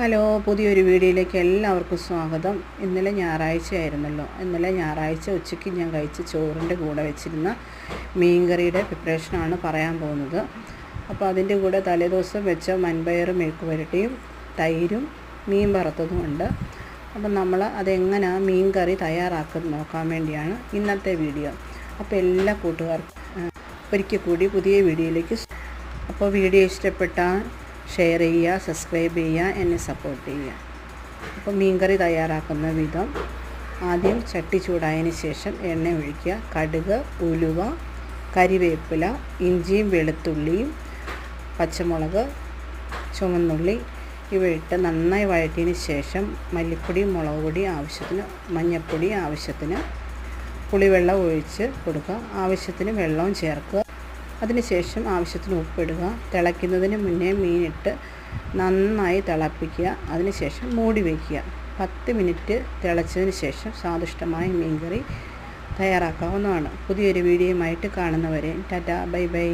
Hello, പുതിയൊരു വീഡിയോയിലേക്ക് എല്ലാവർക്കും സ്വാഗതം. ഇന്നലെ ഞായറാഴ്ചയായിരുന്നല്ലോ. ഇന്നലെ ഞായറാഴ്ച ഉച്ചയ്ക്ക് ഞാൻ കഴിച്ച ചോറിൻ്റെ കൂടെ വെച്ചിരുന്ന മീൻകറിയുടെ പ്രിപ്പറേഷനാണ് പറയാൻ പോകുന്നത്. അപ്പോൾ അതിൻ്റെ കൂടെ തലേദിവസം വെച്ച മൺപയർ മെഴുക്ക് പുരട്ടിയും തൈരും മീൻ വറുത്തതും ഉണ്ട്. അപ്പം നമ്മൾ അതെങ്ങനെയാണ് മീൻ കറി തയ്യാറാക്കുന്നത് നോക്കാൻ വേണ്ടിയാണ് ഇന്നത്തെ വീഡിയോ. അപ്പോൾ എല്ലാ കൂട്ടുകാർക്കും ഒരിക്കൽ കൂടി പുതിയ വീഡിയോയിലേക്ക്. അപ്പോൾ വീഡിയോ ഇഷ്ടപ്പെട്ടാൽ ഷെയർ ചെയ്യുക, സബ്സ്ക്രൈബ് ചെയ്യുക, എന്നെ സപ്പോർട്ട് ചെയ്യുക. അപ്പോൾ മീൻകറി തയ്യാറാക്കുന്ന വിധം: ആദ്യം ചട്ടി ചൂടായതിന് ശേഷം എണ്ണ ഒഴിക്കുക. കടുക്, ഉലുവ, കരിവേപ്പില, ഇഞ്ചിയും വെളുത്തുള്ളിയും പച്ചമുളക്, ചുവന്നുള്ളി ഇവ ഇട്ട് നന്നായി വഴറ്റിയതിന് ശേഷം മല്ലിപ്പൊടി, മുളക് പൊടി ആവശ്യത്തിന്, മഞ്ഞൾപ്പൊടി ആവശ്യത്തിന്, പുളിവെള്ളം ഒഴിച്ച് കൊടുക്കുക. ആവശ്യത്തിന് വെള്ളവും ചേർക്കുക. അതിനുശേഷം ആവശ്യത്തിന് ഉപ്പിടുക. തിളയ്ക്കുന്നതിന് മുന്നേ മീനിട്ട് നന്നായി തിളപ്പിക്കുക. അതിനുശേഷം മൂടി വയ്ക്കുക. 10 മിനിറ്റ് തിളച്ചതിന് ശേഷം സ്വാദിഷ്ടമായ മീൻകറി തയ്യാറാക്കാവുന്നതാണ്. പുതിയൊരു വീഡിയോയുമായിട്ട് കാണുന്നവരെ ടാറ്റാ, ബൈ ബൈ.